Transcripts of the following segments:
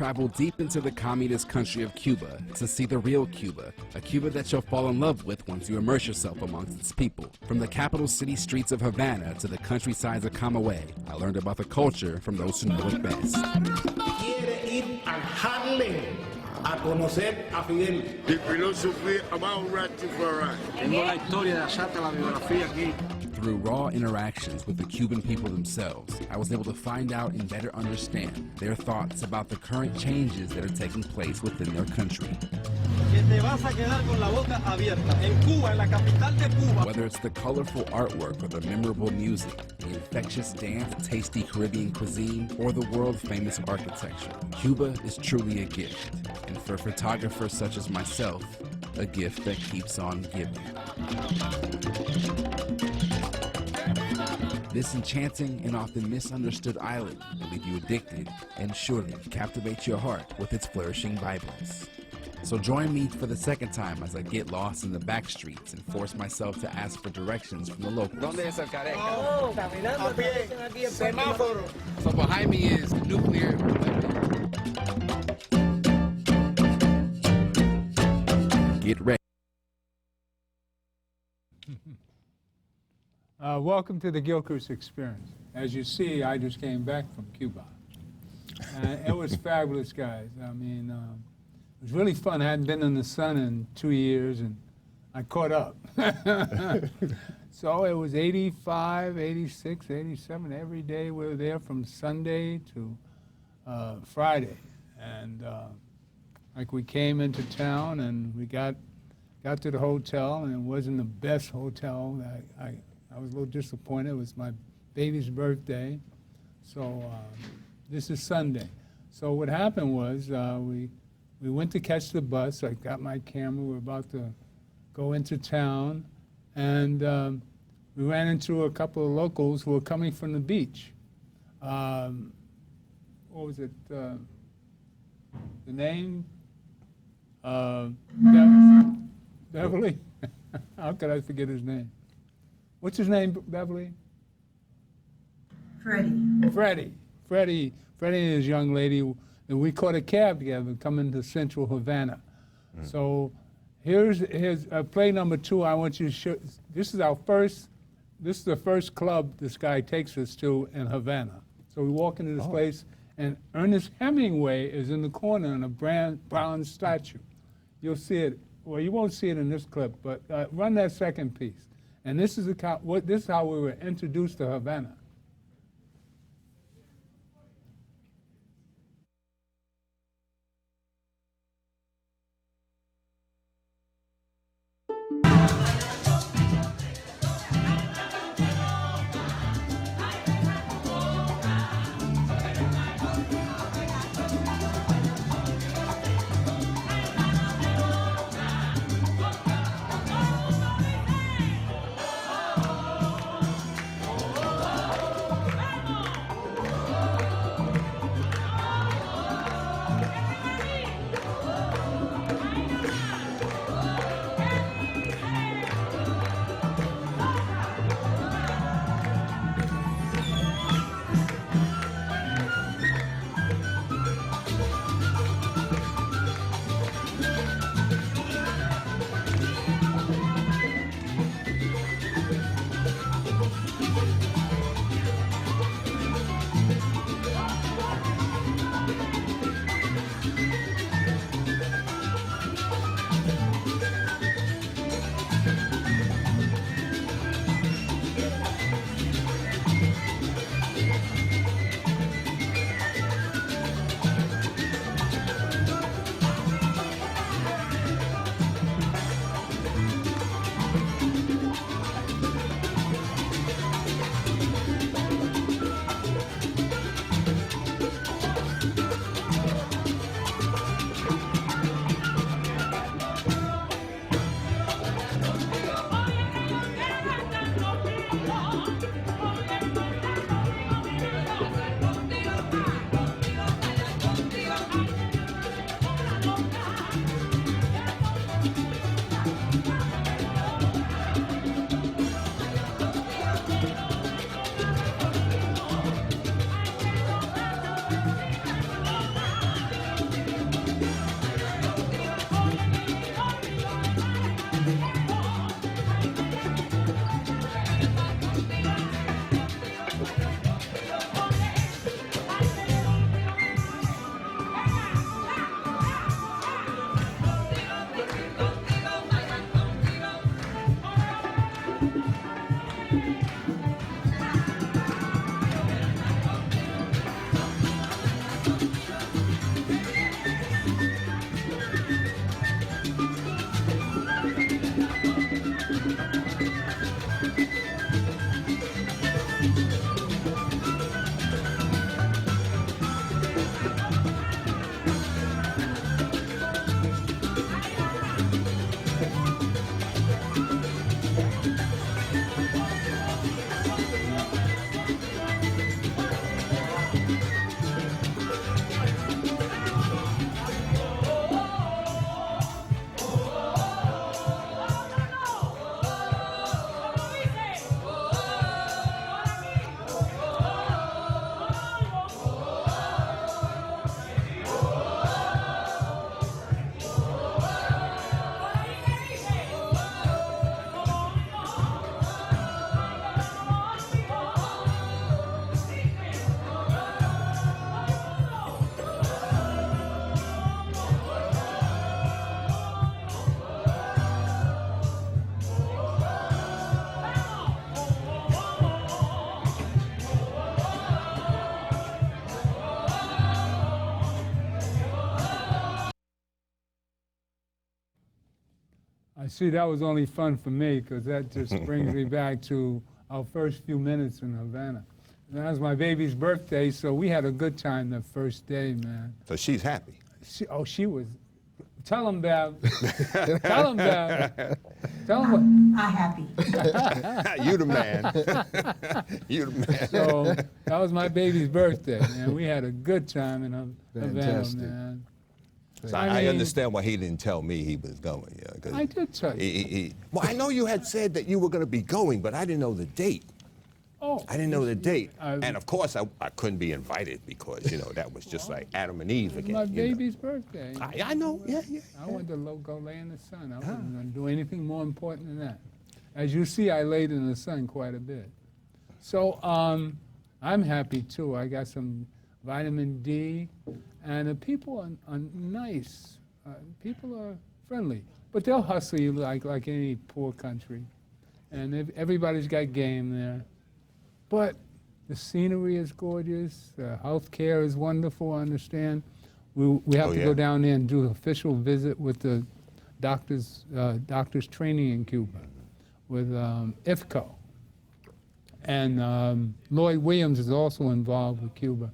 travel deep into the communist country of Cuba to see the real Cuba, a Cuba that you'll fall in love with once you immerse yourself amongst its people. From the capital city streets of Havana to the countrysides of Camagüey, I learned about the culture from those who know it best. Quiere ir al Harlem a conocer a Fidel. The philosophy about Rastafari. Tengo la historia de Asata, la biografía aquí. Through raw interactions with the Cuban people themselves, I was able to find out and better understand their thoughts about the current changes that are taking place within their country. Whether it's the colorful artwork or the memorable music, the infectious dance, tasty Caribbean cuisine, or the world-famous architecture, Cuba is truly a gift, and for photographers such as myself, a gift that keeps on giving. This enchanting and often misunderstood island will leave you addicted and surely captivate your heart with its flourishing vibrance. So join me for the second time as I get lost in the back streets and force myself to ask for directions from the locals. ¿Dónde es el Careca? Oh, A pie, semáforo. So behind me is the nuclear weapon. Get ready. Welcome to the Gilchrist Experience. As you see, I just came back from Cuba. It was fabulous, guys. I mean, it was really fun. I hadn't been in the sun in 2 years, and I caught up. So it was 85, 86, 87. Every day we were there from Sunday to Friday. And like we came into town, and we got to the hotel, and it wasn't the best hotel. I was a little disappointed. It was my baby's birthday. So this is Sunday. So what happened was we went to catch the bus. I got my camera. We were about to go into town. And we ran into a couple of locals who were coming from the beach. What was it? The name? Beverly? How could I forget his name? What's his name, Beverly? Freddie. Freddie and his young lady, and we caught a cab together coming to Central Havana. So here's play number 2. I want you to show. This is the first club this guy takes us to in Havana. So we walk into this place, and Ernest Hemingway is in the corner in a bronze statue. You'll see it. Well, you won't see it in this clip, but run that second piece. And this is how we were introduced to Havana. I see that was only fun for me because that just brings me back to our first few minutes in Havana. And that was my baby's birthday, so we had a good time the first day, man. So she's happy. She was. Tell him, Bev. Tell him, Bev. Tell him. I'm happy. You the man. You the man. So that was my baby's birthday, man. We had a good time in Havana, Fantastic. man. So I understand why he didn't tell me he was going. Yeah, 'cause I did tell you. Well, I know you had said that you were going to be going, but I didn't know the date. Oh. I didn't know the date. I- And of course, I couldn't be invited because, that was just like Adam and Eve again. My baby's birthday. I know, yeah. I wanted to go lay in the sun. I wasn't going to do anything more important than that. As you see, I laid in the sun quite a bit. So I'm happy too. I got some vitamin D, and the people are nice. People are friendly, but they'll hustle you like any poor country. And everybody's got game there. But the scenery is gorgeous. The health care is wonderful, I understand. We have to go down there and do an official visit with the doctors training in Cuba, with IFCO. And Lloyd Williams is also involved with Cuba.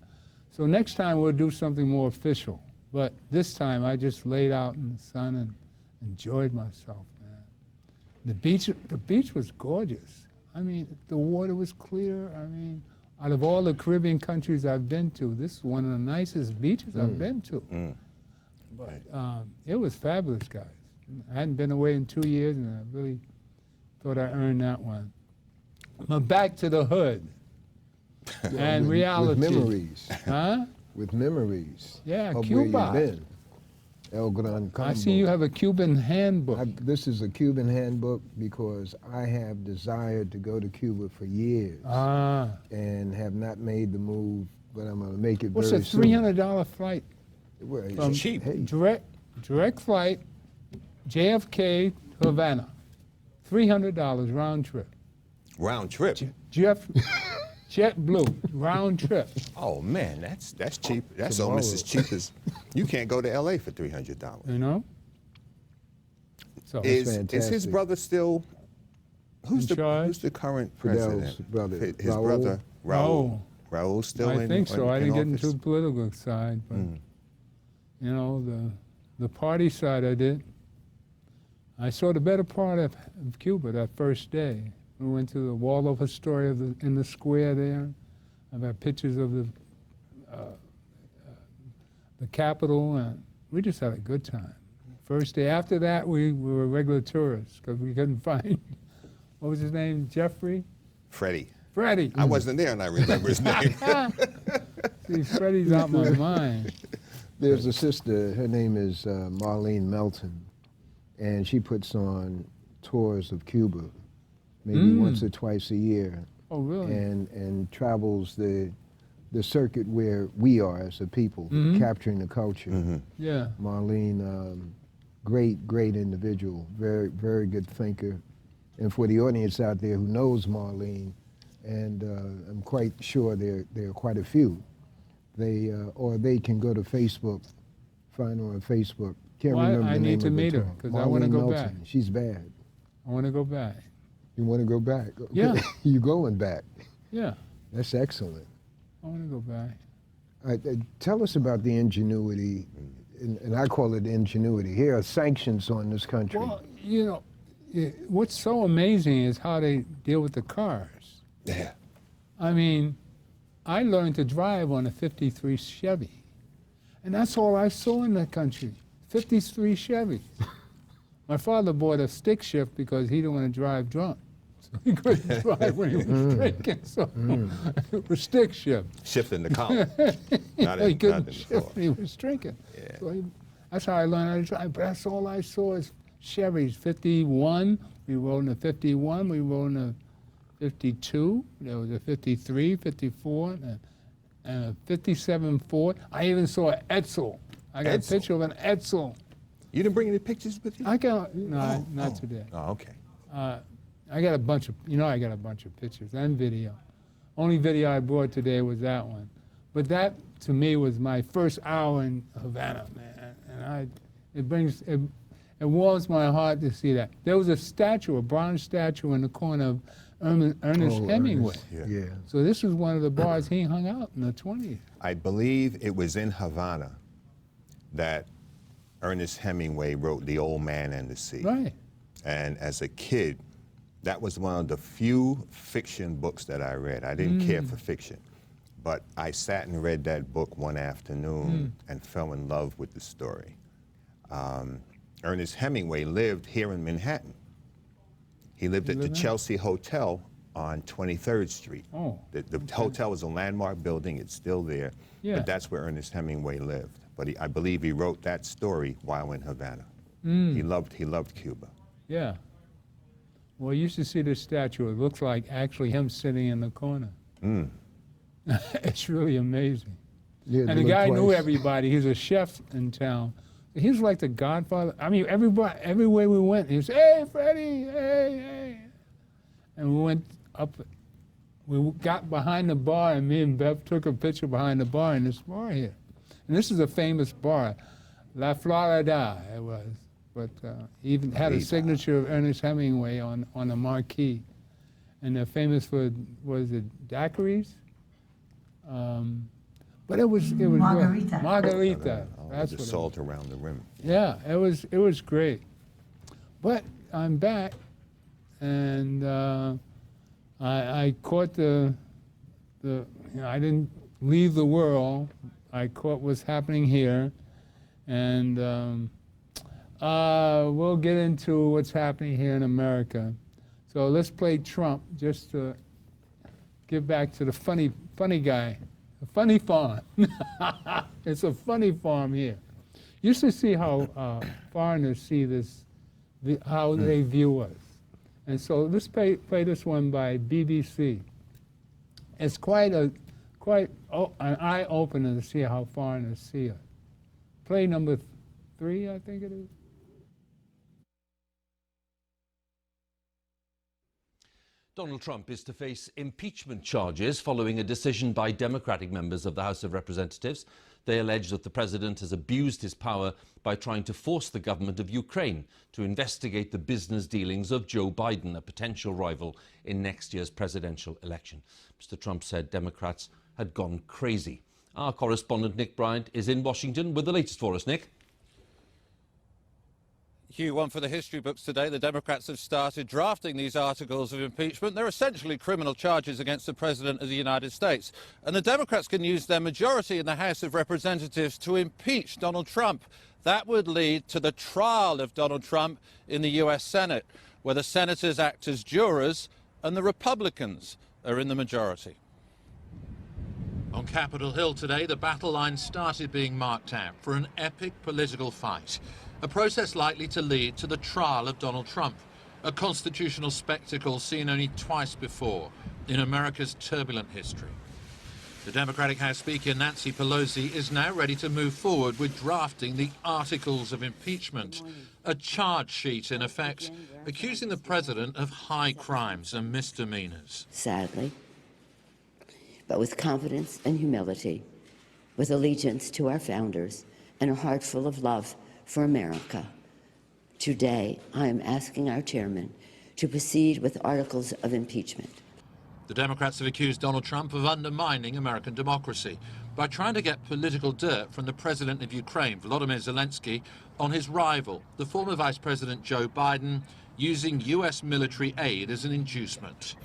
So next time we'll do something more official. But this time I just laid out in the sun and enjoyed myself, man. The beach was gorgeous. I mean, the water was clear. I mean, out of all the Caribbean countries I've been to, this is one of the nicest beaches I've been to. But it was fabulous, guys. I hadn't been away in 2 years, and I really thought I earned that one. But back to the hood and reality. With memories. Huh? With memories. Yeah, of Cuba. Where you've been. El Gran Combo. I see you have a Cuban handbook. This is a Cuban handbook because I have desired to go to Cuba for years and have not made the move, but I'm going to make it What's very a soon. $300 flight? Well, it's From cheap. Hey, Direct flight, JFK to Havana. $300 round trip. Round trip. JetBlue, round trip. Oh man, that's cheap. That's almost as cheap as you can't go to LA for $300. You know? So Is his fantastic. brother still? Who's In charge? the current Fidel's president? brother, His Raul. brother, Raul. Raul. Raul still in? I think so. I didn't get office? into the political side, but you know, the party side I did. I saw the better part of Cuba that first day. We went to the Waldorf Astoria in the square there. I've got pictures of the Capitol, and we just had a good time. First day. After that, we were regular tourists because we couldn't find, what was his name, Jeffrey? Freddie. Freddie. I wasn't there and I remember his name. See, Freddie's out my mind. There's a sister, her name is Marlene Melton, and she puts on tours of Cuba, maybe once or twice a year. Oh, really? And travels the circuit where we are as a people, capturing the culture. Yeah. Marlene, great individual, very good thinker. And for the audience out there who knows Marlene, and I'm quite sure there are quite a few, or they can go to Facebook, find her on Facebook. Can't remember the I name need to of meet her tour. because I want to Marlene go Melton. back. She's bad. I want to go back. You want to go back? Okay. Yeah. You're going back. Yeah, That's excellent. I want to go back. Tell us about the ingenuity, and I call it ingenuity. Here are sanctions on this country. Well, you know, what's so amazing is how they deal with the cars. Yeah. I mean, I learned to drive on a 53 Chevy, and that's all I saw in that country, 53 Chevys. My father bought a stick shift because he didn't want to drive drunk. So he couldn't drive when he was drinking, so it was stick shift. Shifting the column. Not He in couldn't the shift floor. when he was drinking. Yeah. So that's how I learned how to drive, but that's all I saw is Chevys. 51, we rode in a 51, we rode in a 52, there was a 53, 54, and a 57 Ford. I even saw an Edsel. I got Edsel? a picture of an Edsel. You didn't bring any pictures with you? I got, no, not today. Oh, okay. I got a bunch of, I got a bunch of pictures and video. Only video I brought today was that one. But that, to me, was my first hour in Havana, man. And It warms my heart to see that. There was a statue, a bronze statue in the corner of Ernest Hemingway. Yeah. So this was one of the bars he hung out in the 20s. I believe it was in Havana that Ernest Hemingway wrote The Old Man and the Sea. Right. And as a kid, that was one of the few fiction books that I read. I didn't care for fiction, but I sat and read that book one afternoon and fell in love with the story. Ernest Hemingway lived here in Manhattan. He lived at the Chelsea Hotel on 23rd Street. Oh, The hotel is a landmark building. It's still there. Yeah. But that's where Ernest Hemingway lived. But I believe he wrote that story while in Havana. He loved Cuba. Yeah. Well, you should see this statue. It looks like actually him sitting in the corner. It's really amazing. Yeah, And the guy knew everybody. He was a chef in town. He was like the godfather. I mean, everywhere we went, he was, hey, Freddie, hey, hey. And we went up, we got behind the bar, and me and Bev took a picture behind the bar in this bar here. And this is a famous bar, La Florida, it was. But he even had a signature of Ernest Hemingway on the marquee. And they're famous for, was it daiquiris? But it was Margarita. Good. Margarita. That's the what salt around the rim. Yeah, it was great. But I'm back, and I caught the you know, I didn't leave the world. I caught what's happening here, and we'll get into what's happening here in America. So let's play Trump just to give back to the funny guy. A funny farm. It's a funny farm here. You should see how foreigners see this, how they view us. And so let's play this one by BBC. It's quite an eye-opener to see how foreigners see us. Play number 3, I think it is. Donald Trump is to face impeachment charges following a decision by Democratic members of the House of Representatives. They allege that the president has abused his power by trying to force the government of Ukraine to investigate the business dealings of Joe Biden, a potential rival in next year's presidential election. Mr. Trump said Democrats had gone crazy. Our correspondent Nick Bryant is in Washington with the latest for us. Nick? Hugh, one for the history books today. The Democrats have started drafting these articles of impeachment. They're essentially criminal charges against the President of the United States. And the Democrats can use their majority in the House of Representatives to impeach Donald Trump. That would lead to the trial of Donald Trump in the U.S. Senate, where the senators act as jurors and the Republicans are in the majority. On Capitol Hill today, the battle line started being marked out for an epic political fight. A process likely to lead to the trial of Donald Trump, a constitutional spectacle seen only twice before in America's turbulent history. The Democratic House Speaker Nancy Pelosi is now ready to move forward with drafting the articles of impeachment, a charge sheet in effect, accusing the president of high crimes and misdemeanors. Sadly, but with confidence and humility, with allegiance to our founders and a heart full of love for America. Today, I am asking our chairman to proceed with articles of impeachment. The Democrats have accused Donald Trump of undermining American democracy by trying to get political dirt from the president of Ukraine, Volodymyr Zelensky, on his rival, the former Vice President Joe Biden, using U.S. military aid as an inducement.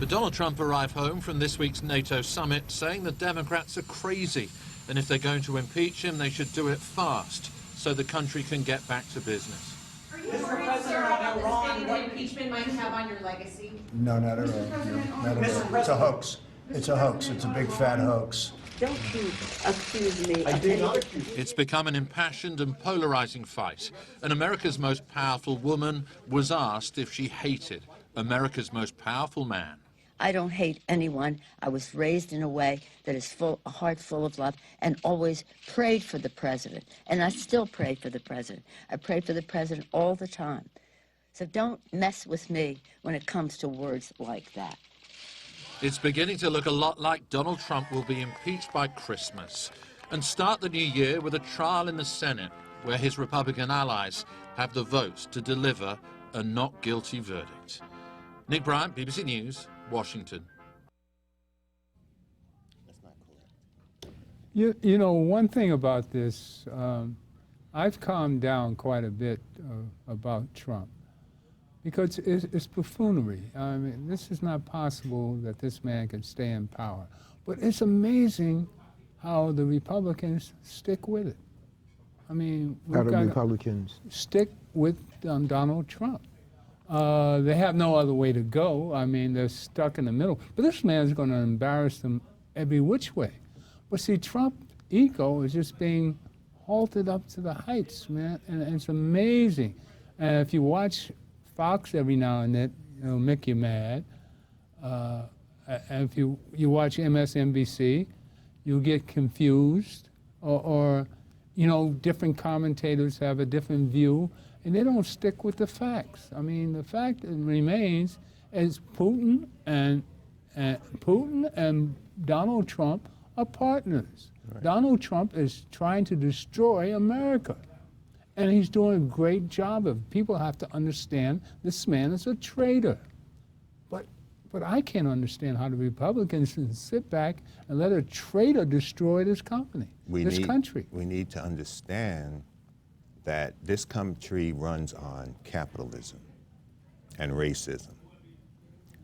But Donald Trump arrived home from this week's NATO summit saying the Democrats are crazy, and if they're going to impeach him, they should do it fast so the country can get back to business. Are you worried, sir, about the stain that impeachment might have on your legacy? No, not at all. No, not at all. It's a hoax. It's a hoax. It's a big fat hoax. Don't you accuse me I of do any... not accuse you. It's become an impassioned and polarizing fight, and America's most powerful woman was asked if she hated America's most powerful man. I don't hate anyone. I was raised in a way that is a heart full of love, and always prayed for the president. And I still pray for the president. I pray for the president all the time. So don't mess with me when it comes to words like that. It's beginning to look a lot like Donald Trump will be impeached by Christmas and start the new year with a trial in the Senate where his Republican allies have the votes to deliver a not guilty verdict. Nick Bryant, BBC News, Washington. You know, one thing about this, I've calmed down quite a bit about Trump because it's buffoonery. I mean, this is not possible that this man can stay in power. But it's amazing how the Republicans stick with it. I mean, How the Republicans stick with Donald Trump. They have no other way to go. I mean, they're stuck in the middle. But this man's going to embarrass them every which way. But see, Trump's ego is just being halted up to the heights, man, and it's amazing. And if you watch Fox every now and then, it'll make you mad. And if you watch MSNBC, you'll get confused, or you know, different commentators have a different view, and they don't stick with the facts. I mean, the fact remains is Putin and Donald Trump are partners. Right. Donald Trump is trying to destroy America, and he's doing a great job of it. People have to understand this man is a traitor. But I can't understand how the Republicans can sit back and let a traitor destroy this country. We need to understand that this country runs on capitalism and racism.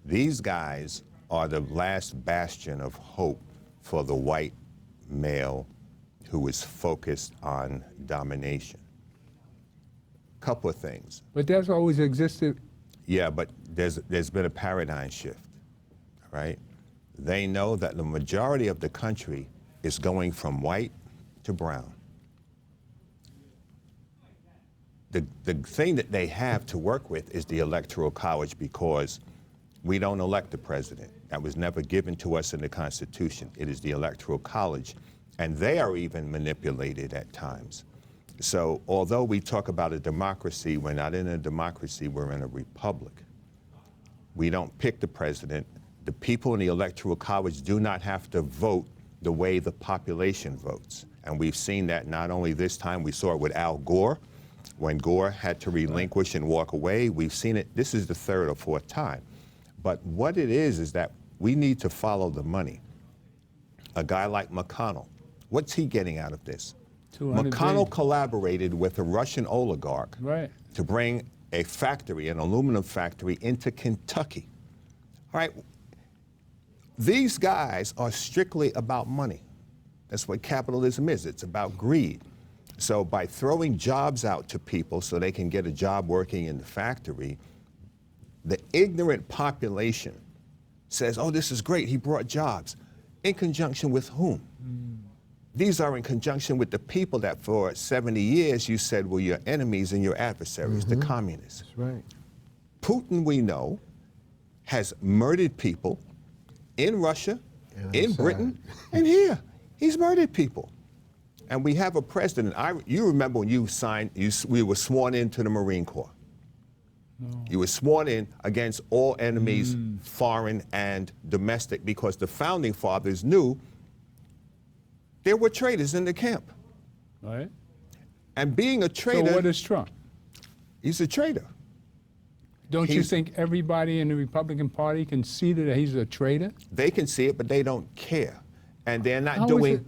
These guys are the last bastion of hope for the white male who is focused on domination. Couple of things. But that's always existed. Yeah, but there's been a paradigm shift, right? They know that the majority of the country is going from white to brown. The thing that they have to work with is the Electoral College, because we don't elect the president. That was never given to us in the Constitution. It is the Electoral College, and they are even manipulated at times. So although we talk about a democracy, we're not in a democracy, we're in a republic. We don't pick the president. The people in the Electoral College do not have to vote the way the population votes. And we've seen that not only this time, we saw it with Al Gore. When Gore had to relinquish and walk away, we've seen it, this is the third or fourth time. But what it is that we need to follow the money. A guy like McConnell, what's he getting out of this? McConnell collaborated with a Russian oligarch to bring a factory, an aluminum factory, into Kentucky. All right, these guys are strictly about money. That's what capitalism is. It's about greed. So by throwing jobs out to people so they can get a job working in the factory, the ignorant population says, oh, this is great, he brought jobs. In conjunction with whom? These are in conjunction with the people that for 70 years you said were your enemies and your adversaries, the communists. That's right. Putin, we know, has murdered people in Russia, in Britain, and here. He's murdered people. And we have a president. You remember when you signed, we were sworn into the Marine Corps. No. You were sworn in against all enemies, foreign and domestic, because the founding fathers knew there were traitors in the camp. Right. And being a traitor. So what is Trump? He's a traitor. Don't you think everybody in the Republican Party can see that he's a traitor? They can see it, but they don't care. And they're not doing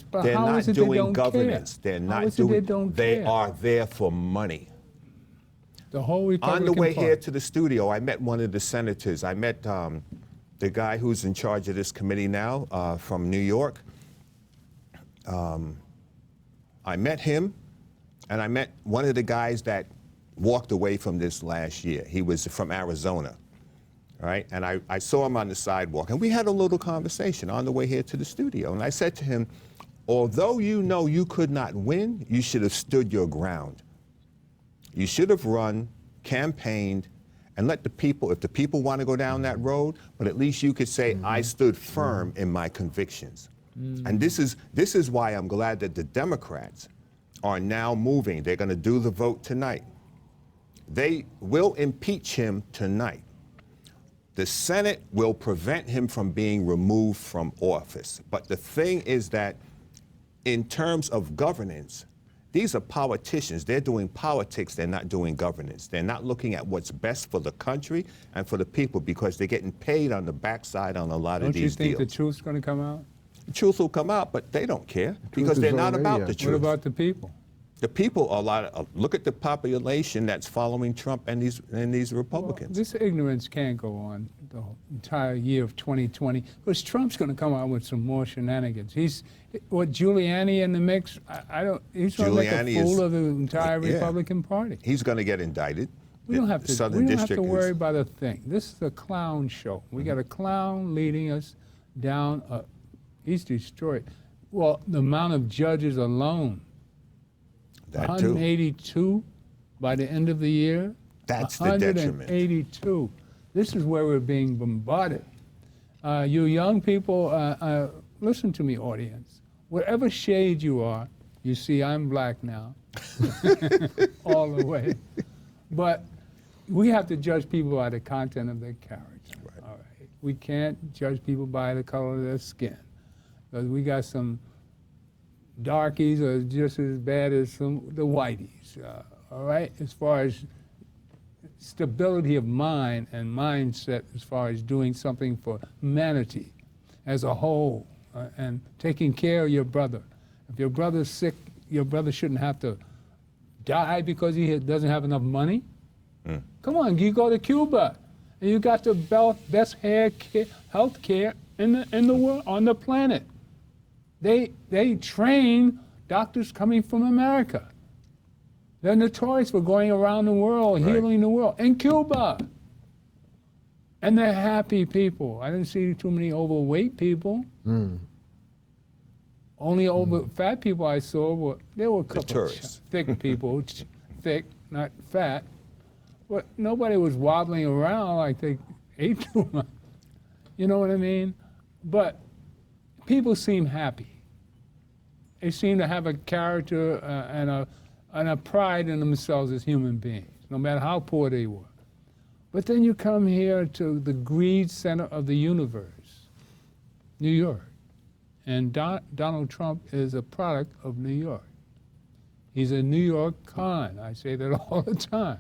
governance. They're not doing, they are there for money. The whole Republican On the way Party. here to the studio, I met one of the senators. I met the guy who's in charge of this committee now from New York. I met him, and I met one of the guys that walked away from this last year. He was from Arizona, right? And I saw him on the sidewalk, and we had a little conversation on the way here to the studio. And I said to him, although you know you could not win, you should have stood your ground. You should have run, campaigned, and let the people, if the people want to go down that road, but at least you could say, I stood firm in my convictions. And this is why I'm glad that the Democrats are now moving. They're going to do the vote tonight. They will impeach him tonight. The Senate will prevent him from being removed from office. But the thing is that in terms of governance, These are politicians. They're doing politics. They're not doing governance. They're not looking at what's best for the country and for the people because they're getting paid on the backside on a lot of these deals. Don't you think the truth's going to come out? The truth will come out, but they don't care because they're not about the truth. What about the people? The people are look at the population that's following Trump and these Republicans. Well, this ignorance can't go on the entire year of 2020 because Trump's going to come out with some more shenanigans. Giuliani in the mix? He's going to make a fool of the entire Republican Party. He's going to get indicted. We don't have to worry about a thing. This is a clown show. We got a clown leading us down. He's destroyed. Well, the amount of judges alone. 182 by the end of the year. That's the detriment. 182. This is where we're being bombarded. You young people, listen to me, audience. Whatever shade you are, you see I'm black now, all the way. But we have to judge people by the content of their character. Right. All right. We can't judge people by the color of their skin. Because we got some darkies are just as bad as the whiteys, all right? As far as stability of mind and mindset as far as doing something for humanity as a whole and taking care of your brother. If your brother's sick, your brother shouldn't have to die because he doesn't have enough money. Come on, you go to Cuba and you got the best health care in the world, on the planet. They train doctors coming from America. They're notorious for going around the world, healing the world. In Cuba. And they're happy people. I didn't see too many overweight people. Only fat people I saw there were a couple of thick people, thick, not fat. But nobody was wobbling around like they ate too much. You know what I mean? But people seem happy. They seem to have a character and a pride in themselves as human beings, no matter how poor they were. But then you come here to the greed center of the universe, New York. And Donald Trump is a product of New York. He's a New York con. I say that all the time.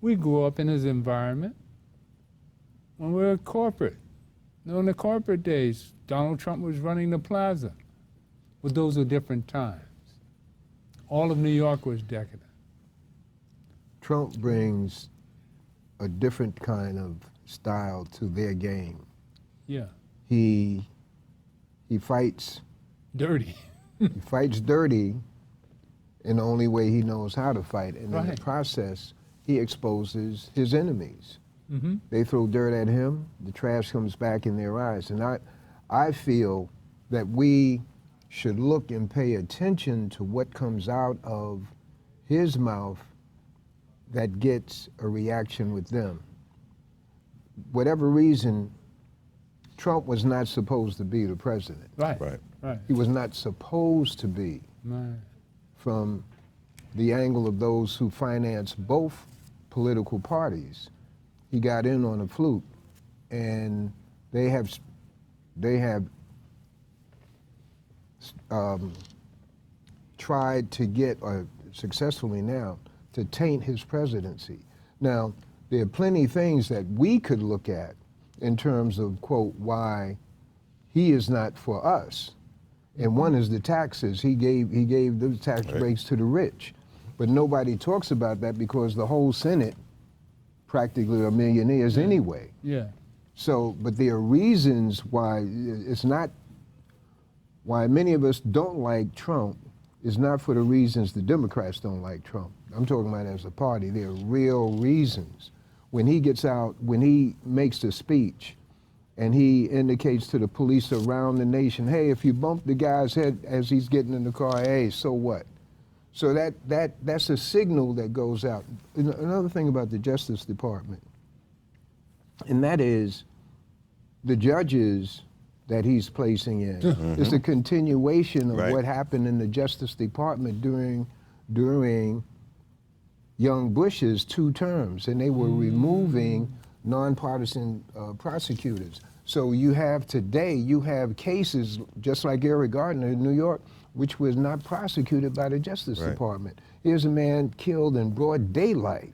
We grew up in his environment when we were corporate. In the corporate days, Donald Trump was running the plaza. But those were different times. All of New York was decadent. Trump brings a different kind of style to their game. Yeah. He fights dirty. He fights dirty in the only way he knows how to fight. And in the process, he exposes his enemies. They throw dirt at him, the trash comes back in their eyes. And I feel that we should look and pay attention to what comes out of his mouth that gets a reaction with them. Whatever reason, Trump was not supposed to be the president. Right. He was not supposed to be. From the angle of those who finance both political parties. He got in on a fluke, and they have tried to get, or successfully now, to taint his presidency. Now, there are plenty of things that we could look at in terms of, quote, why he is not for us. And one is the taxes. He gave those tax breaks to the rich. But nobody talks about that because the whole Senate practically are millionaires anyway. So, but there are reasons why it's not, why many of us don't like Trump is not for the reasons the Democrats don't like Trump. I'm talking about as a party. There are real reasons. When he gets out, when he makes the speech and he indicates to the police around the nation, hey, if you bump the guy's head as he's getting in the car, hey, so what? So that's a signal that goes out. Another thing about the Justice Department, and that is the judges that he's placing in. It's a continuation of what happened in the Justice Department during young Bush's 2 terms, and they were removing nonpartisan prosecutors. So you have today, you have cases just like Eric Gardner in New York, which was not prosecuted by the Justice Department. Here's a man killed in broad daylight.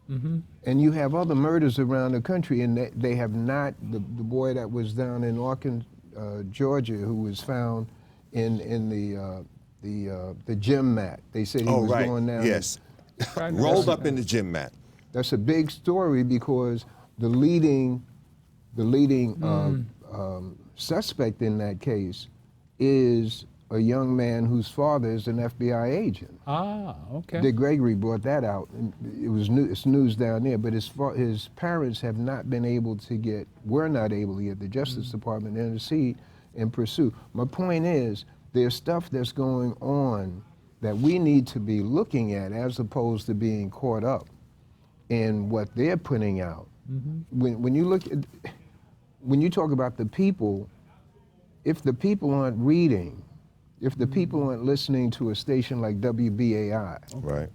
And you have other murders around the country, and they have not, the boy that was down in Arkansas, Georgia, who was found in the gym mat. They said he was going down. Yes. Rolled up in the gym mat. That's a big story because the leading suspect in that case is a young man whose father is an FBI agent. Ah, okay. Dick Gregory brought that out. And it's news down there, but his parents have not been able to get, were not able to get the Justice Department to intercede and pursue. My point is, there's stuff that's going on that we need to be looking at as opposed to being caught up in what they're putting out. When you look at, when you talk about the people, if the people aren't reading, if the people aren't listening to a station like WBAI,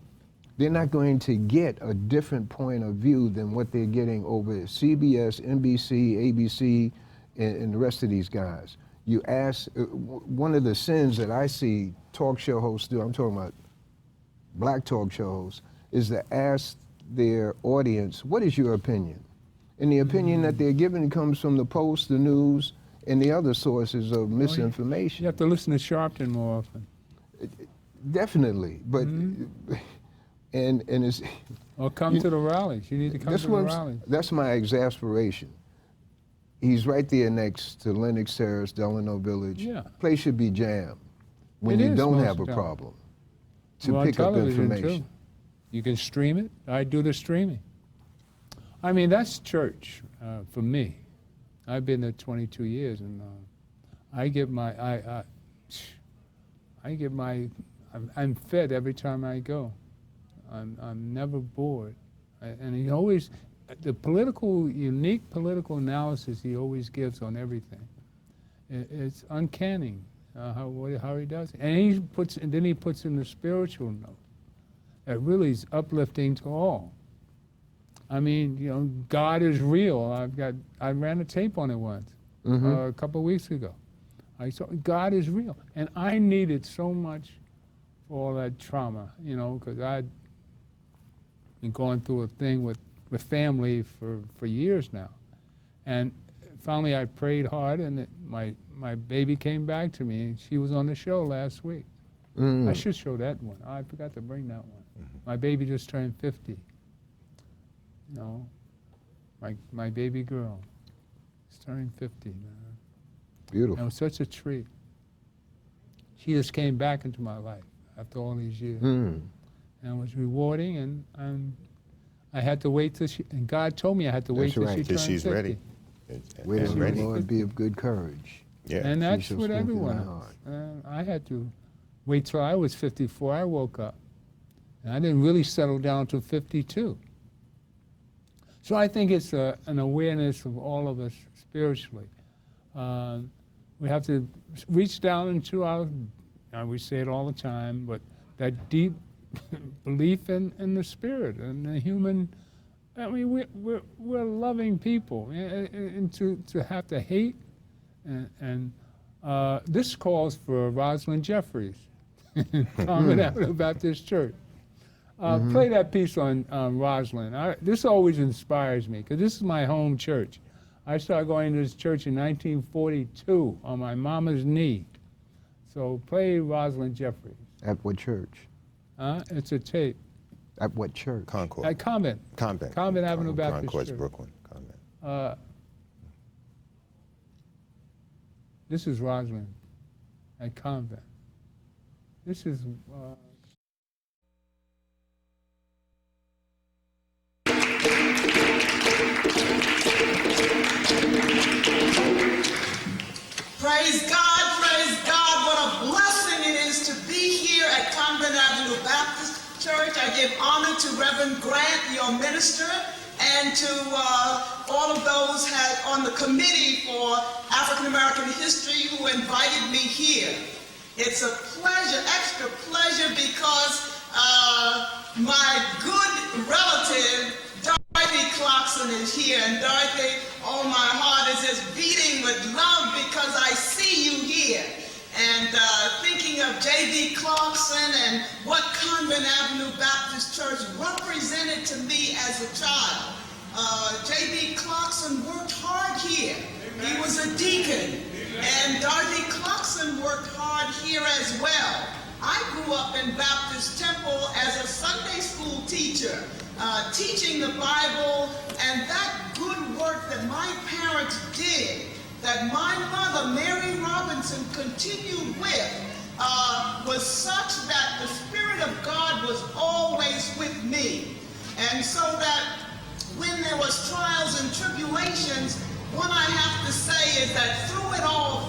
they're not going to get a different point of view than what they're getting over CBS, NBC, ABC, and the rest of these guys. You ask, one of the sins that I see talk show hosts do, I'm talking about black talk show hosts, is to ask their audience, what is your opinion? And the opinion that they're giving comes from the Post, the news, and the other sources of misinformation. You have to listen to Sharpton more often. Definitely, but and it's or come to the rallies. You need to come to the rallies. That's my exasperation. He's right there next to Lenox Terrace, Delano Village. Yeah. Place should be jammed when you don't have a problem to pick up information. Too. You can stream it. I do the streaming. I mean, that's church for me. I've been there 22 years, and I'm fed every time I go. I'm never bored, and he always, the unique political analysis he always gives on everything. It's uncanny how he does it, and then he puts in the spiritual note that really is uplifting to all. I mean, you know, God is real. I ran a tape on it once, a couple of weeks ago. I saw God is real, and I needed so much for all that trauma, you know, because I'd been going through a thing with family for years now, and finally I prayed hard, and my baby came back to me, and she was on the show last week. I should show that one. I forgot to bring that one. My baby just turned 50. You know, my baby girl is turning 50, man. Beautiful. And it was such a treat. She just came back into my life after all these years. And it was rewarding, and I had to wait till and God told me I had to wait till she turned 50. She's ready. Wait till the Lord be of good courage. Yeah. And that's what everyone is. I had to wait till I was 54. I woke up. And I didn't really settle down till 52. So I think it's an awareness of all of us spiritually. We have to reach down into we say it all the time, but that deep belief in the spirit and the human. I mean, we're loving people, and to have to hate, and this calls for Rosalind Jeffries, Common Avenue Baptist Church. Play that piece on Rosalind. This always inspires me, because this is my home church. I started going to this church in 1942 on my mama's knee. So play Rosalind Jeffries. At what church? It's a tape. At what church? Concord. At Convent. Convent. Convent Avenue Baptist Concord's Church. Brooklyn. Convent. This is Rosalind at Convent. This is... Praise God, what a blessing it is to be here at Convent Avenue Baptist Church. I give honor to Reverend Grant, your minister, and to all of those on the committee for African American history who invited me here. It's a pleasure, extra pleasure, because my good relative, Dorothy Clarkson, is here, and Dorothy, oh, my heart is just beating with love because I see you here. And thinking of J.B. Clarkson and what Convent Avenue Baptist Church represented to me as a child. J.B. Clarkson worked hard here. He was a deacon. And Dorothy Clarkson worked hard here as well. I grew up in Baptist Temple as a Sunday school teacher, teaching the Bible, and that good work that my parents did, that my mother, Mary Robinson, continued with, was such that the Spirit of God was always with me. And so that when there was trials and tribulations, what I have to say is that through it all,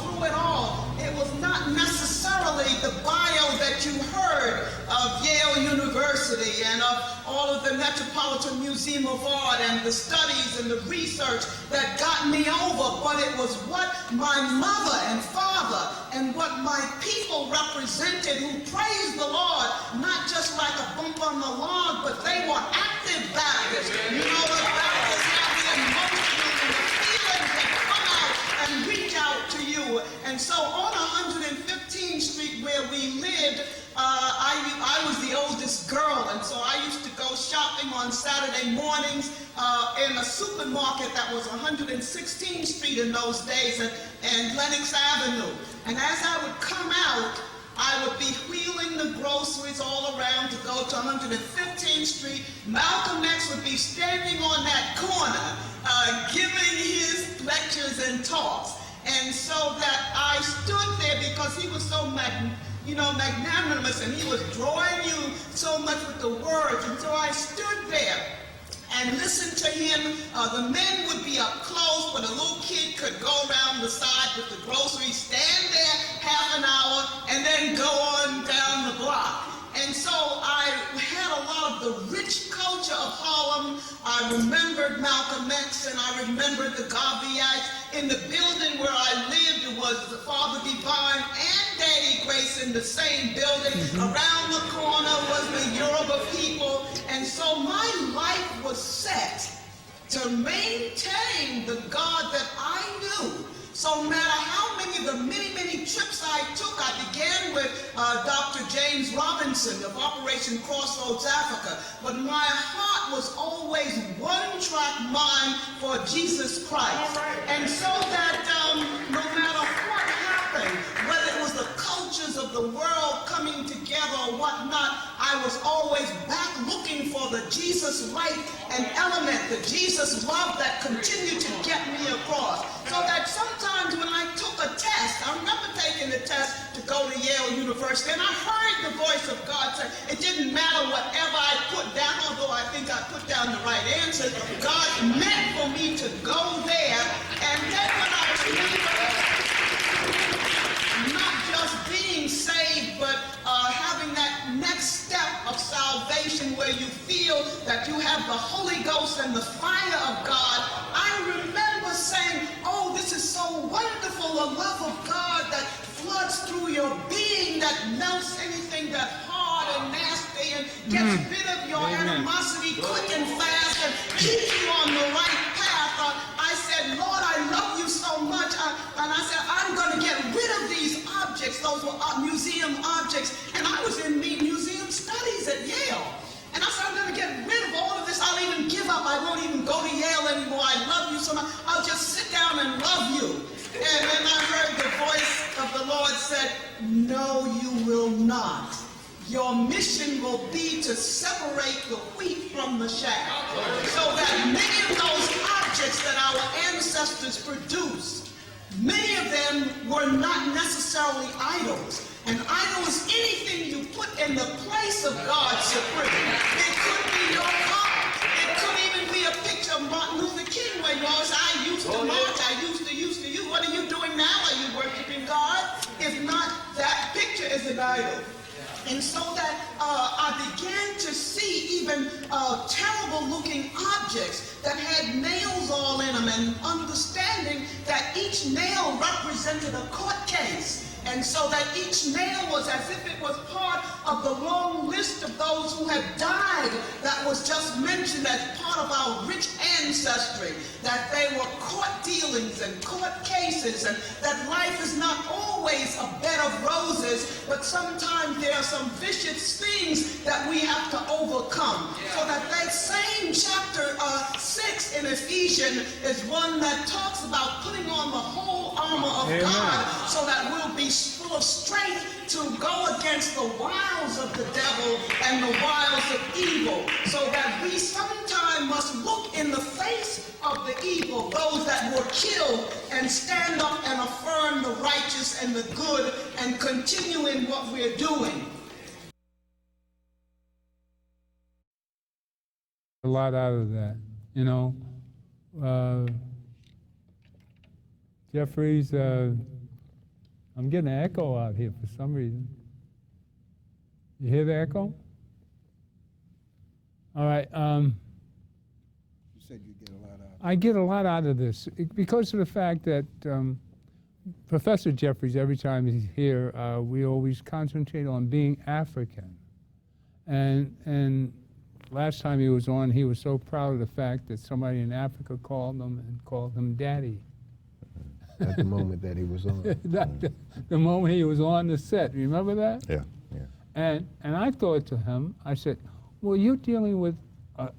it was not necessarily the bio that you heard of Yale University and of all of the Metropolitan Museum of Art and the studies and the research that got me over, but it was what my mother and father and what my people represented, who praised the Lord, not just like a bump on the log, but they were active Baptists. You know, the Baptists have the emotion and the feelings that come out and reach out to you. And so on 115th Street where we lived, I was the oldest girl, and so I used to go shopping on Saturday mornings in a supermarket that was 116th Street in those days and Lenox Avenue. And as I would come out, I would be wheeling the groceries all around to go to 115th Street. Malcolm X would be standing on that corner giving his lectures and talks. And so that I stood there because he was so magnanimous, and he was drawing you so much with the words. And so I stood there and listened to him. The men would be up close, but a little kid could go around the side with the groceries, stand there half an hour, and then go on down the block. And so I had a lot of the rich culture of Harlem. I remembered Malcolm X, and I remembered the Garveyites. In the building where I lived, it was the Father Divine and Daddy Grace in the same building. Around the corner was the Yoruba people. And so my life was set to maintain the God that I knew. So no matter how many trips I took, I began with Dr. James Robinson of Operation Crossroads Africa, but my heart was always one-track mind for Jesus Christ. And so that no matter what happened, whether it was the cultures of the world coming together or whatnot, I was always back looking for the Jesus light and element, the Jesus love that continued to get me across. So that sometimes when I took a test, I remember taking the test to go to Yale University, and I heard the voice of God say, it didn't matter whatever I put down, although I think I put down the right answer. God meant for me to go there, and then when I remember not just being saved, but having that next step of salvation where you feel that you have the Holy Ghost and the fire of God, I remember saying, oh, this is so wonderful, a love of God that floods through your being, that melts anything that's hard and nasty and gets rid of your animosity quick and fast and keeps you on the right path. I said, Lord, I love you so much. And I said, I'm going to get rid of these objects. Those were museum objects. And I was in museum studies at Yale. And I said, I'm going to get rid of all of this. I'll even give up. I won't even go to Yale anymore. I love you so much. I'll just sit down and love you. And then I heard the voice of the Lord said, no, you will not. Your mission will be to separate the wheat from the chaff. So that many of those objects that our ancestors produced, many of them were not necessarily idols. An idol is anything you put in the place of God supreme. It could be your God. It could even be a picture of Martin Luther King where you always say, I used to march, I used to. What are you doing now? Are you worshiping God? If not, that picture is an idol. And so that I began to see even terrible looking objects that had nails all in them, and understanding that each nail represented a court case. And so that each nail was as if it was part of the long list of those who had died that was just mentioned as part of our rich ancestry, that they were court dealings and court cases, and that life is not always a bed of roses, but sometimes there are some vicious things that we have to overcome. So that same chapter 6 in Ephesians is one that talks about putting on the whole armor of God, so that we'll be full of strength to go against the wiles of the devil and the wiles of evil, so that we sometime must look in the face of the evil, those that were killed, and stand up and affirm the righteous and the good and continue in what we're doing. A lot out of that, you know. Jeffries, I'm getting an echo out here for some reason. You hear the echo? All right. You said you get a lot out of it. I get a lot out of this because of the fact that Professor Jeffries, every time he's here, we always concentrate on being African. And last time he was on, he was so proud of the fact that somebody in Africa called him Daddy. At the moment that he was on. The moment he was on the set, remember that? Yeah, yeah. And I thought to him, I said, well, you're dealing with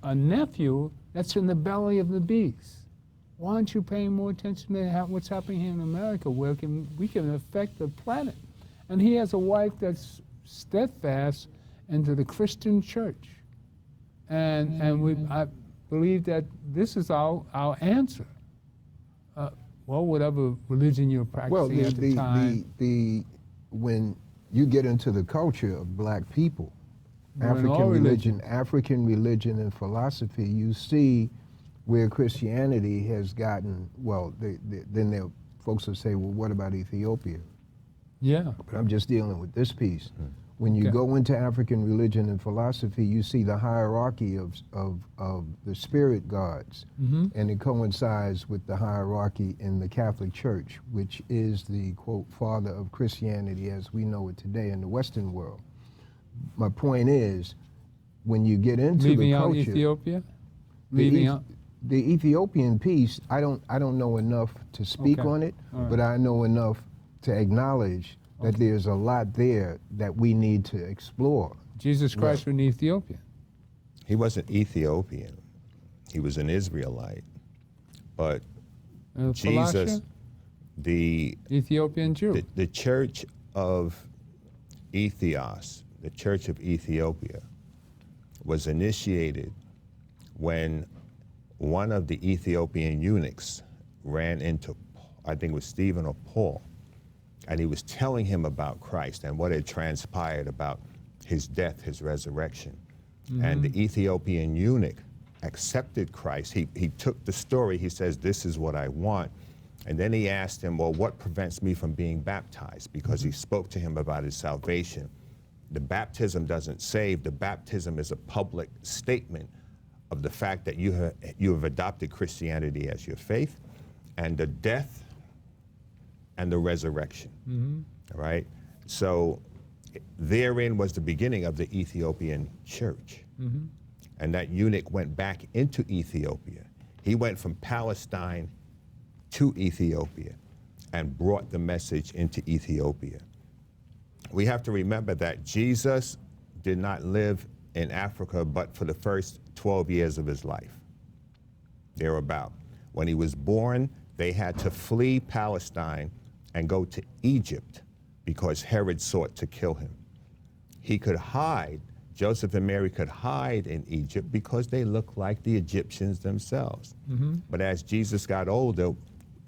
a nephew that's in the belly of the beast. Why aren't you paying more attention to what's happening here in America, where we can affect the planet? And he has a wife that's steadfast into the Christian church. And I believe that this is our answer. Well, whatever religion you're practicing at the time. When you get into the culture of black people, African religion and philosophy, you see where Christianity has gotten, well, then folks will say, well, what about Ethiopia? Yeah. But I'm just dealing with this piece. When you go into African religion and philosophy, you see the hierarchy of the spirit gods, and it coincides with the hierarchy in the Catholic Church, which is the, quote, father of Christianity as we know it today in the Western world. My point is, when you get into the culture, Ethiopia? The Ethiopian piece, I don't know enough to speak on it, but I know enough to acknowledge that there's a lot there that we need to explore. Jesus Christ was an Ethiopian. He wasn't Ethiopian. He was an Israelite. But Jesus, the Ethiopian Jew. The Church of Ethios, the Church of Ethiopia, was initiated when one of the Ethiopian eunuchs ran into, I think it was Stephen or Paul, and he was telling him about Christ and what had transpired about his death, his resurrection. And the Ethiopian eunuch accepted Christ. He took the story, he says, this is what I want. And then he asked him, well, what prevents me from being baptized? Because he spoke to him about his salvation. The baptism doesn't save. The baptism is a public statement of the fact that you have adopted Christianity as your faith, and the death and the resurrection, all right? So therein was the beginning of the Ethiopian church. And that eunuch went back into Ethiopia. He went from Palestine to Ethiopia and brought the message into Ethiopia. We have to remember that Jesus did not live in Africa but for the first 12 years of his life, thereabout. When he was born, they had to flee Palestine and go to Egypt because Herod sought to kill him. He could hide, Joseph and Mary could hide in Egypt because they looked like the Egyptians themselves. But as Jesus got older,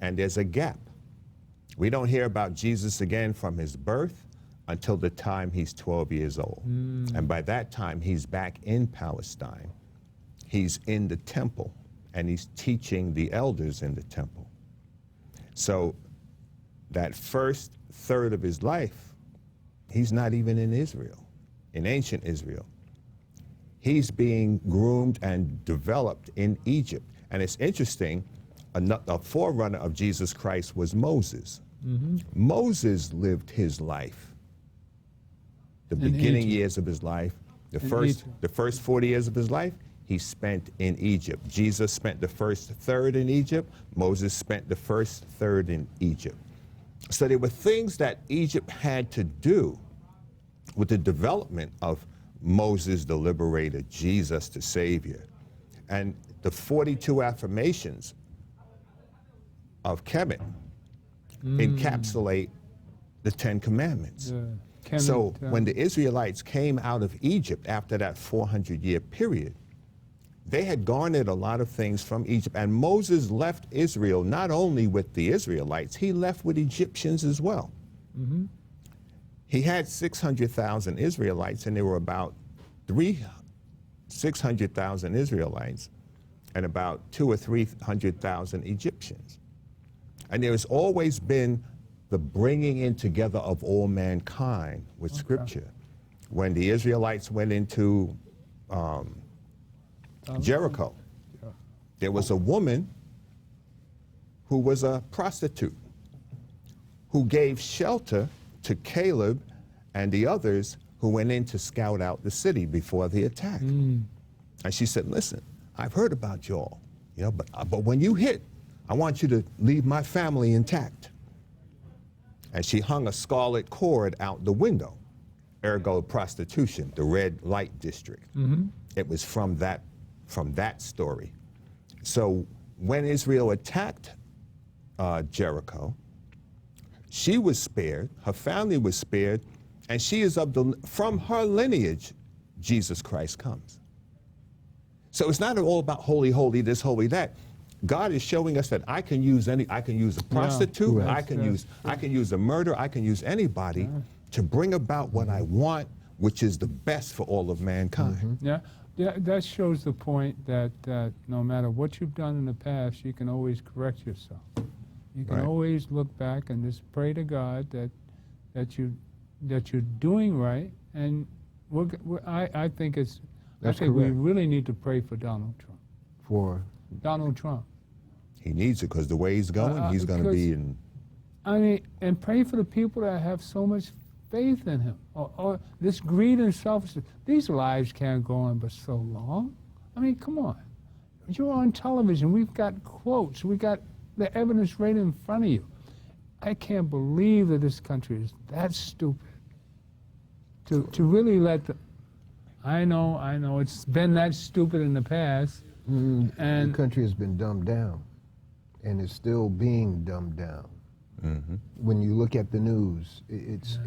and there's a gap, we don't hear about Jesus again from his birth until the time he's 12 years old. And by that time, he's back in Palestine. He's in the temple, and he's teaching the elders in the temple. So that first third of his life, he's not even in Israel, in ancient Israel. He's being groomed and developed in Egypt. And it's interesting, a forerunner of Jesus Christ was Moses. Moses lived his life, the beginning years of his life, the first 40 years of his life, he spent in Egypt. Jesus spent the first third in Egypt. Moses spent the first third in Egypt. So there were things that Egypt had to do with the development of Moses the liberator, Jesus the savior. And the 42 affirmations of Kemet encapsulate the 10 Commandments. So when the Israelites came out of Egypt after that 400-year period, they had garnered a lot of things from Egypt. And Moses left Israel not only with the Israelites, he left with Egyptians as well. He had 600,000 Israelites, and there were about 600,000 Israelites and about 200,000 or 300,000 Egyptians. And there has always been the bringing in together of all mankind with Scripture. When the Israelites went into Jericho, there was a woman who was a prostitute who gave shelter to Caleb and the others who went in to scout out the city before the attack. And she said, listen, I've heard about y'all, but when you hit, I want you to leave my family intact. And she hung a scarlet cord out the window, ergo prostitution, the red light district. It was from that story. So when Israel attacked Jericho, she was spared, her family was spared, and she is from her lineage, Jesus Christ comes. So it's not all about holy, holy, this, holy, that. God is showing us that I can use a prostitute, I can use a murderer, I can use anybody to bring about what I want, which is the best for all of mankind. Yeah, that shows the point that no matter what you've done in the past, you can always correct yourself. You can always look back and just pray to God that you're doing right. And I think we really need to pray for Donald Trump. For Donald Trump. He needs it because the way he's going, he's going to be in. I mean, and pray for the people that have so much faith in him. Or this greed and selfishness. These lives can't go on but so long. I mean, come on. You're on television. We've got quotes. We got the evidence right in front of you. I can't believe that this country is that stupid. To really let the... I know, it's been that stupid in the past. And the country has been dumbed down, and it's still being dumbed down. When you look at the news, it's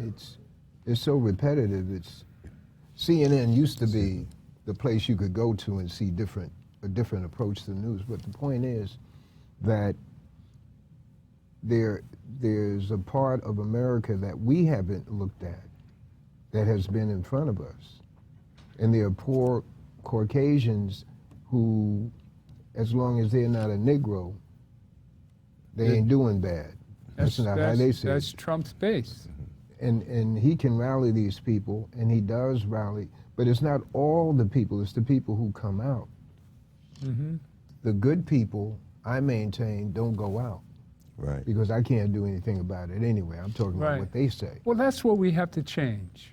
so repetitive. CNN used to be the place you could go to and see a different approach to the news. But the point is that there's a part of America that we haven't looked at that has been in front of us, and there are poor Caucasians who, as long as they're not a Negro, they ain't doing bad. That's not how they see it. That's Trump's base. And he can rally these people, and he does rally, but it's not all the people, it's the people who come out. The good people, I maintain, don't go out. Right. Because I can't do anything about it anyway. I'm talking about what they say. Well, that's what we have to change.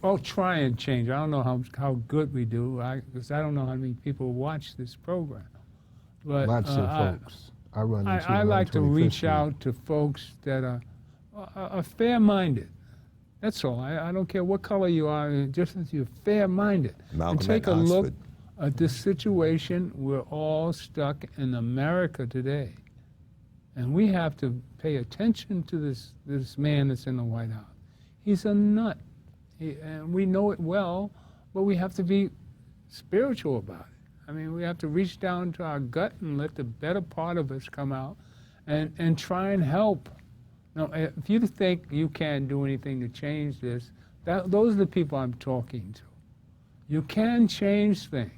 I'll try and change. I don't know how good we do, because I don't know how many people watch this program. But lots of folks. I like to reach out to folks that are fair-minded. That's all. I don't care what color you are, just as you're fair-minded. And take a look at this situation. We're all stuck in America today. And we have to pay attention to this man that's in the White House. He's a nut. And we know it well, but we have to be spiritual about it. I mean, we have to reach down to our gut and let the better part of us come out and try and help. Now, if you think you can't do anything to change this, those are the people I'm talking to. You can change things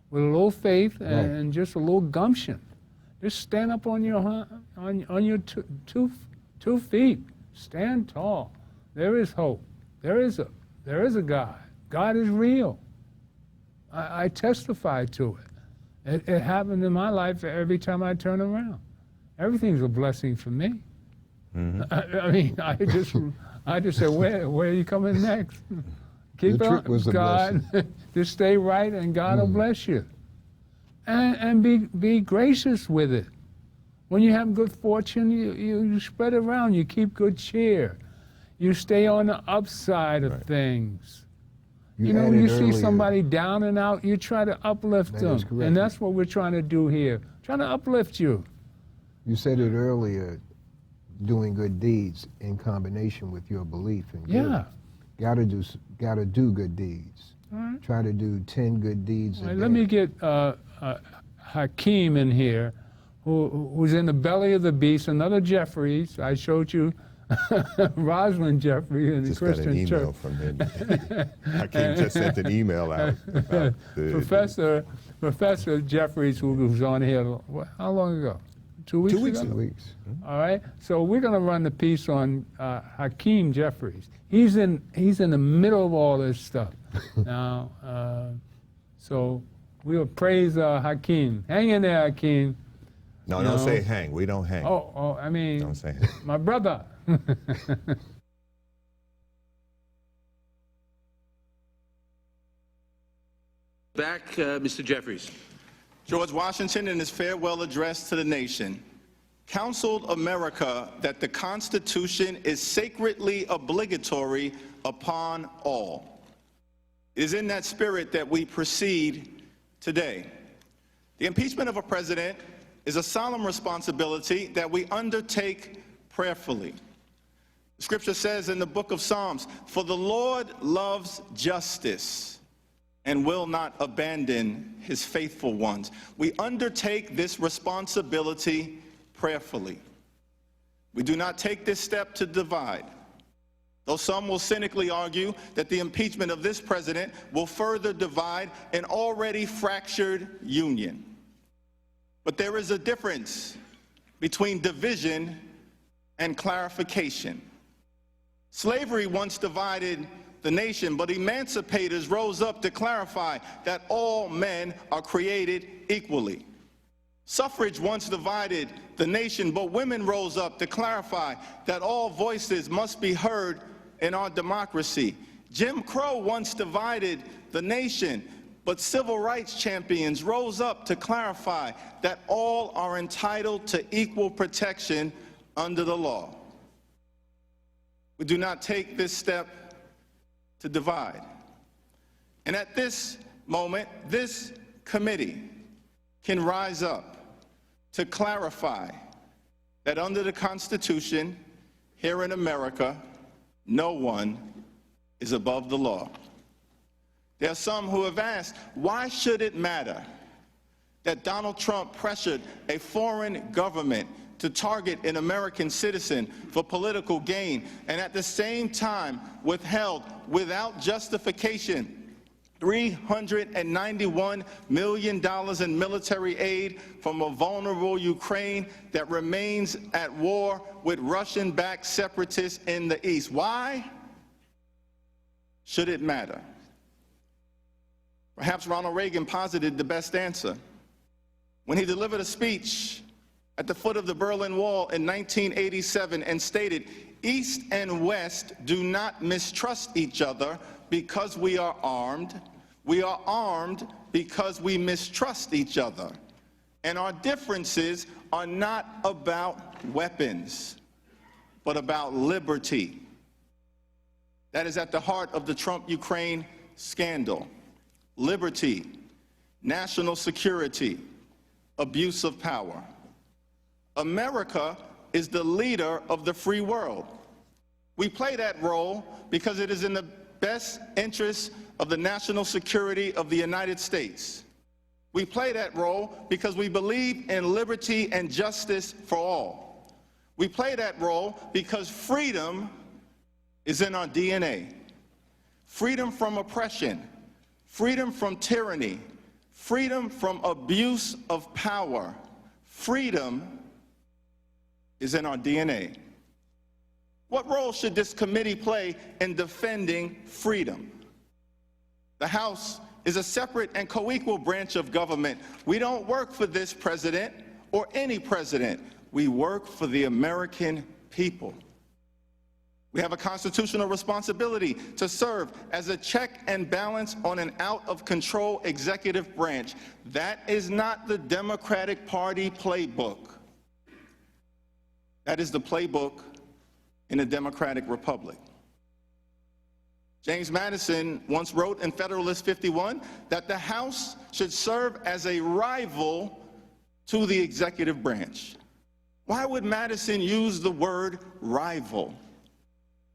with a little faith and just a little gumption. Just stand up on your two feet. Stand tall. There is hope. There is a God. God is real. I testify to it. It happened in my life every time I turn around. Everything's a blessing for me. I mean, I just say, where are you coming next? Keep The trick was a God. Just stay right, and God will bless you. And be gracious with it. When you have good fortune, you spread it around. You keep good cheer. You stay on the upside of things. You know, when you see somebody down and out, you try to uplift them. And that's what we're trying to do here. Trying to uplift you. You said it earlier, doing good deeds in combination with your belief in good. Yeah. Gotta do good deeds. Right. Try to do 10 good deeds a day. Let me get Hakeem in here, who's in the belly of the beast, another Jeffries. I showed you Rosalind Jeffries in the Christian Church. Just got an email from him. Hakeem just sent an email out about Professor Jeffries, who was on here, how long ago? 2 weeks ago? 2 weeks. All right, so we're going to run the piece on Hakeem Jeffries. He's in the middle of all this stuff now. So we'll praise Hakeem. Hang in there, Hakeem. No, don't say hang. We don't hang. Oh, I mean, don't say hang. My brother. Back, Mr. Jeffries. George Washington, in his farewell address to the nation, counseled America that the Constitution is sacredly obligatory upon all. It is in that spirit that we proceed today. The impeachment of a president is a solemn responsibility that we undertake prayerfully. The scripture says in the book of Psalms, "For the Lord loves justice and will not abandon his faithful ones." We undertake this responsibility prayerfully. We do not take this step to divide, though some will cynically argue that the impeachment of this president will further divide an already fractured union. But there is a difference between division and clarification. Slavery once divided the nation, but emancipators rose up to clarify that all men are created equally. Suffrage once divided the nation, but women rose up to clarify that all voices must be heard in our democracy. Jim Crow once divided the nation, but civil rights champions rose up to clarify that all are entitled to equal protection under the law. We do not take this step to divide. And at this moment, this committee can rise up to clarify that under the Constitution here in America, no one is above the law. There are some who have asked, why should it matter that Donald Trump pressured a foreign government to target an American citizen for political gain, and at the same time withheld without justification $391 million in military aid from a vulnerable Ukraine that remains at war with Russian-backed separatists in the East? Why should it matter? Perhaps Ronald Reagan posited the best answer when he delivered a speech at the foot of the Berlin Wall in 1987 and stated, "East and West do not mistrust each other because we are armed. We are armed because we mistrust each other. And our differences are not about weapons, but about liberty." That is at the heart of the Trump-Ukraine scandal. Liberty, national security, abuse of power. America is the leader of the free world. We play that role because it is in the best interest of the national security of the United States. We play that role because we believe in liberty and justice for all. We play that role because freedom is in our DNA. Freedom from oppression, freedom from tyranny, freedom from abuse of power. Freedom is in our DNA. What role should this committee play in defending freedom? The House is a separate and co-equal branch of government. We don't work for this president or any president. We work for the American people. We have a constitutional responsibility to serve as a check and balance on an out-of-control executive branch. That is not the Democratic Party playbook. That is the playbook in a democratic republic. James Madison once wrote in Federalist 51 that the House should serve as a rival to the executive branch. Why would Madison use the word rival?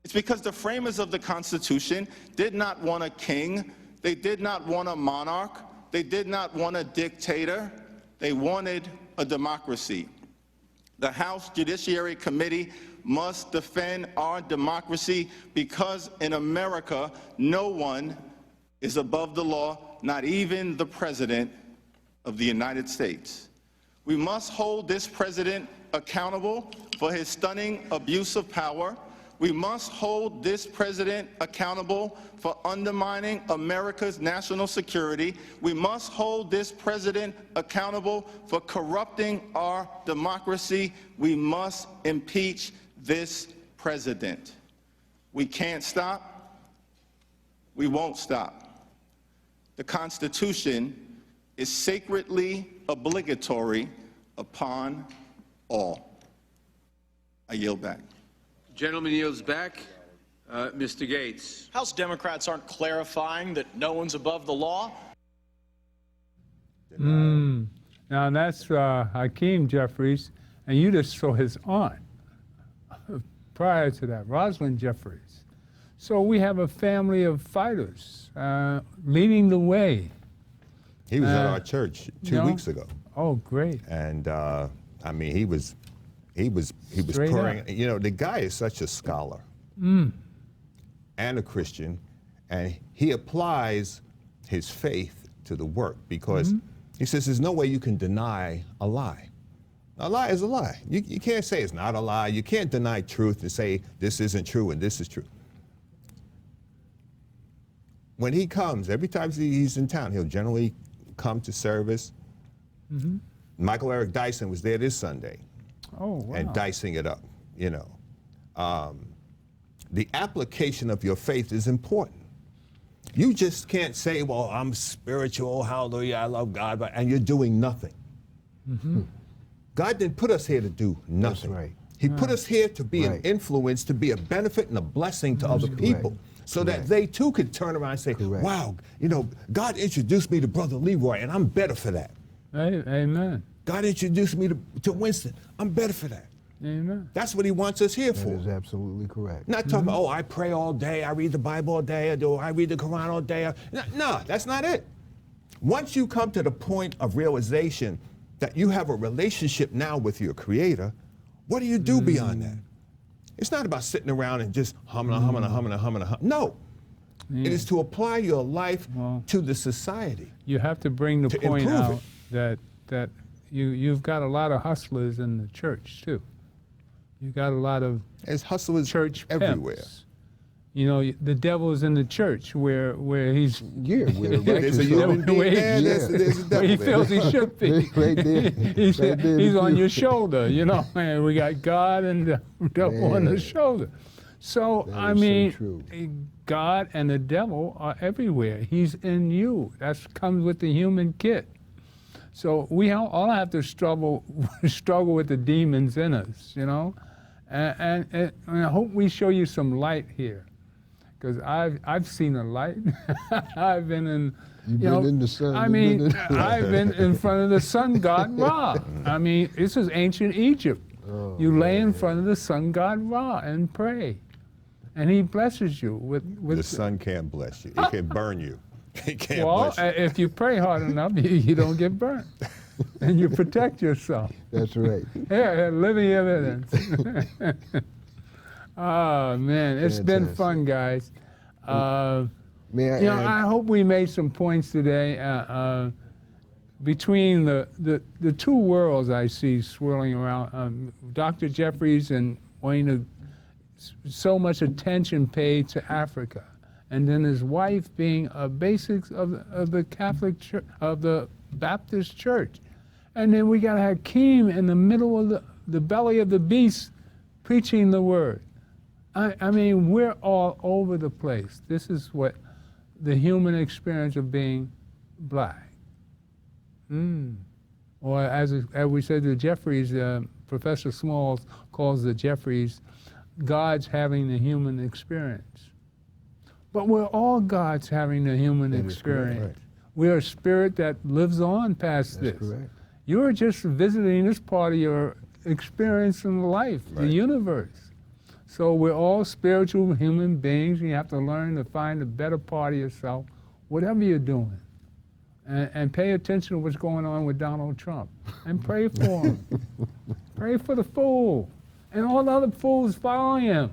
It's because the framers of the Constitution did not want a king, they did not want a monarch, they did not want a dictator, they wanted a democracy. The House Judiciary Committee must defend our democracy because in America, no one is above the law, not even the President of the United States. We must hold this president accountable for his stunning abuse of power. We must hold this president accountable for undermining America's national security. We must hold this president accountable for corrupting our democracy. We must impeach this president. We can't stop. We won't stop. The Constitution is sacredly obligatory upon all. I yield back. Gentleman yields back. Mr. Gates. House Democrats aren't clarifying that no one's above the law. Now that's Hakeem Jeffries, and you just saw his aunt prior to that, Rosalind Jeffries. So we have a family of fighters leading the way. He was at our church 2 weeks ago. Oh, great! And I mean, he was Straight pouring. up. You know, the guy is such a scholar and a Christian, and he applies his faith to the work because he says there's no way you can deny a lie. A lie is a lie. You can't say it's not a lie. You can't deny truth and say this isn't true and this is true. When he comes, every time he's in town, he'll generally come to service. Michael Eric Dyson was there this Sunday. Oh, wow. And dicing it up, you know. The application of your faith is important. You just can't say, well, I'm spiritual, hallelujah, I love God, and you're doing nothing. God didn't put us here to do nothing. That's right. He put us here to be an influence, to be a benefit and a blessing to other people, so that they too could turn around and say, wow, you know, God introduced me to Brother Leroy, and I'm better for that. Amen. God introduced me to Winston. I'm better for that. Amen. That's what he wants us here for. That is absolutely correct. Not talking about, oh, I pray all day, I read the Bible all day, or I read the Quran all day. No, that's not it. Once you come to the point of realization that you have a relationship now with your Creator, what do you do beyond that? It's not about sitting around and just humming. No. It is to apply your life to the society. You have to bring the point improve out that you've got a lot of hustlers in the church too. You got a lot of hustlers church everywhere. pimps. You know, the devil's in the church where he's there's a human being there. There's a devil where he there. feels he should be. Right there. He's on your shoulder, you know, and we got God and the devil on the shoulder. So I mean, God and the devil are everywhere. He's in you. That comes with the human kit. So we all have to struggle with the demons in us, you know, and I hope we show you some light here, because I've seen a light. I've been in, in the sun. I mean, I've been in front of the sun god Ra. I mean, this is ancient Egypt. You lay in front of the sun god Ra and pray, and he blesses you with the sun can't bless you. It can burn you. It can't bless you. If you pray hard enough, you don't get burnt, and you protect yourself. That's right. Yeah, living evidence. Oh man, it's been fun, guys. I hope we made some points today. Between the two worlds I see swirling around, Dr. Jeffries and wanting so much attention paid to Africa, and then his wife being a basics of the Catholic Church, of the Baptist Church, and then we got Hakeem in the middle of the belly of the beast, preaching the word. I mean, we're all over the place. This is what the human experience of being black. Or as we said to Jeffries, Professor Smalls calls the Jeffries, God's having the human experience. But we're all God's having the human experience. Correct, right. We're a spirit that lives on past That's this. correct. You're just visiting this part of your experience in life, the universe. So we're all spiritual human beings. You have to learn to find the better part of yourself, whatever you're doing. And pay attention to what's going on with Donald Trump. And pray for him. Pray for the fool. And all the other fools following him.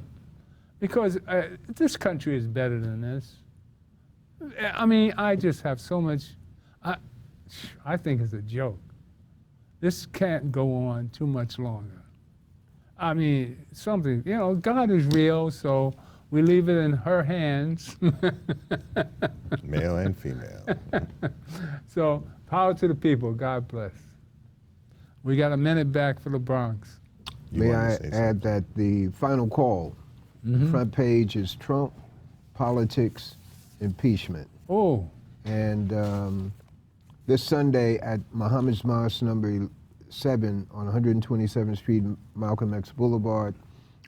Because this country is better than this. I mean, I just have so much, I think it's a joke. This can't go on too much longer. I mean, something, you know, God is real, so we leave it in her hands. Male and female. So, power to the people. God bless. We got a minute back for the Bronx. May I add that the final call, front page is Trump, politics, impeachment. Oh. And this Sunday at Muhammad's Mosque number 7 on 127th Street, Malcolm X Boulevard,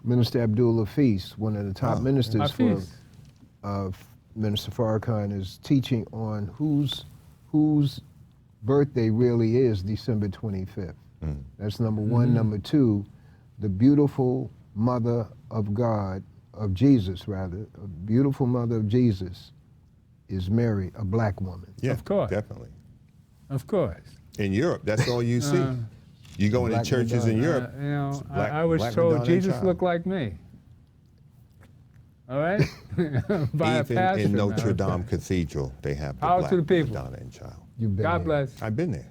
Minister Abdul Hafiz, one of the top ministers for Minister Farrakhan, is teaching on whose birthday really is December 25th. That's number one. Number two, the beautiful mother of God, of Jesus rather, a beautiful mother of Jesus is Mary, a black woman. Yeah, of course. Definitely. Of course. In Europe, that's all you see. You go into churches in Europe. You know, black, I was told Madonna Jesus looked like me. All right? By Even a pastor. in Notre Dame Cathedral, they have the Power black to the people. Madonna and child. You've been God there. bless. I've been there.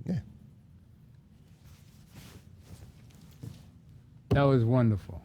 Yeah. That was wonderful.